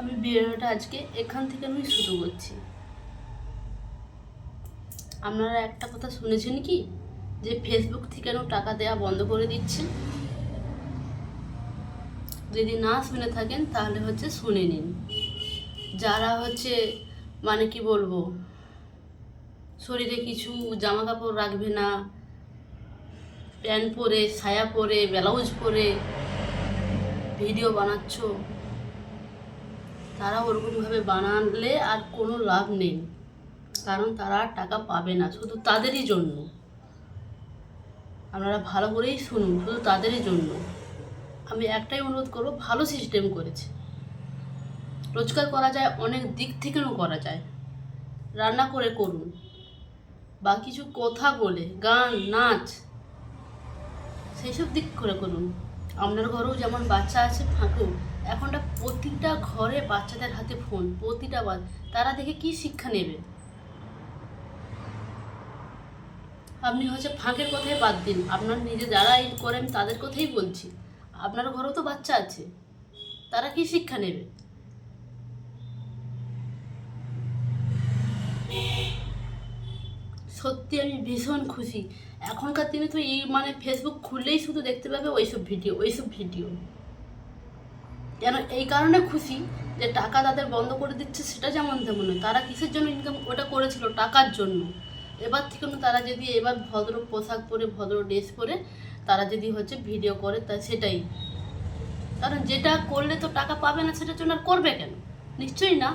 আমি ভিডিওটা আজকে এখান থেকে আমি শুরু করছি। আপনারা একটা কথা শুনেছেন কি, যে ফেসবুক থেকে টাকা দেওয়া বন্ধ করে দিচ্ছে? যদি না শুনে থাকেন তাহলে শুনে নিন। যারা মানে কি বলবো, শরীরে কিছু জামা কাপড় রাখবে না, প্যান্ট পরে, সায়া পরে, ব্লাউজ পরে ভিডিও বানাচ্ছ, তারা ওরকমভাবে বানালে আর কোনো লাভ নেই, কারণ তারা টাকা পাবে না। শুধু তাদেরই জন্য, আপনারা ভালো করেই শুনুন, শুধু তাদেরই জন্য আমি একটাই অনুরোধ করব, ভালো সিস্টেম করেছে, রোজগার করা যায়, অনেক দিক থেকেও করা যায়। রান্না করে করুন, বা কিছু কথা বলে, গান, নাচ, সেই সব দিক করে করুন। আপনার ঘরেও যেমন বাচ্চা আছে, ফাঁকেও এখনটা প্রতিটা ঘরে বাচ্চাদের হাতে ফোন, প্রতিটা তারা দেখে কি শিক্ষা নেবে? আপনি ফাঁকের কথাই বাদ দিন, আপনার নিজে যারা এই করেন তাদের কথাই বলছি। আপনার ঘরেও তো বাচ্চা আছে, তারা কি শিক্ষা নেবে? সত্যি আমি ভীষণ খুশি। এখনকার দিনে তো এই মানে ফেসবুক খুললেই শুধু দেখতে পাবে ওইসব ভিডিও। কেন এই কারণে খুশি যে টাকা তাদের বন্ধ করে দিচ্ছে, সেটা যেমন তেমন নয়। তারা কিসের জন্য ইনকাম ওটা করেছিল? টাকার জন্য। এবার থেকে তারা যদি এবার ভদ্র পোশাক পরে, ভদ্র ড্রেস পরে তারা যদি ভিডিও করে, তা সেটাই। কারণ যেটা করলে তো টাকা পাবে না, সেটার জন্য আর করবে কেন? নিশ্চয়ই না।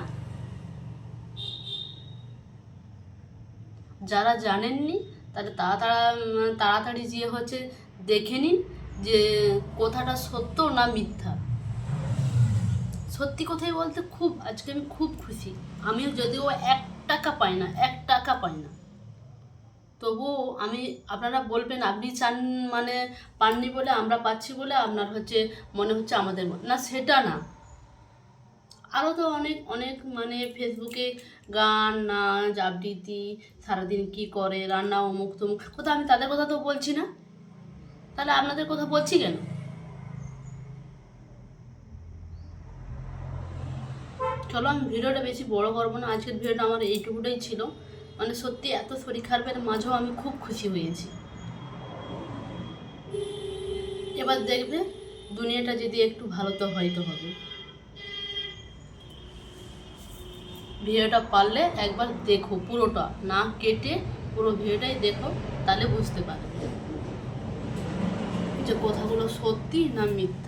যারা জানেননি তাহলে তাড়াতাড়ি যে দেখে নিন যে কথাটা সত্য না মিথ্যা। সত্যি কথাই বলতে আজকে আমি খুব খুশি। আমিও যদিও 1 টাকা পাই না, তবুও আপনারা বলবেন আপনি চান, মানে পাননি বলে আমরা পাচ্ছি বলে আপনার মনে হচ্ছে আমাদের না, সেটা না। আরও তো অনেক অনেক মানে ফেসবুকে গান, নাচ, আবৃত্তি, সারাদিন কি করে, রান্না, অমুক তমুক কথা, আমি তাদের কথা তো বলছি না, তাহলে আপনাদের কথা বলছি কেন? চলো, আমি ভিডিওটা বেশি বড় করবো না। আজকের ভিডিওটা আমার এইটুকুটাই ছিল। মানে সত্যি এত শরীর খারাপের মাঝেও আমি খুব খুশি হয়েছি। এবার দেখবে দুনিয়াটা যদি একটু ভালো তো হয়তো হবে। ভিডিওটা পারলে একবার দেখো, পুরোটা না কেটে পুরো ভিডিওটাই দেখো, তাহলে বুঝতে পারবে যে কথাগুলো সত্যি না মিথ্যা।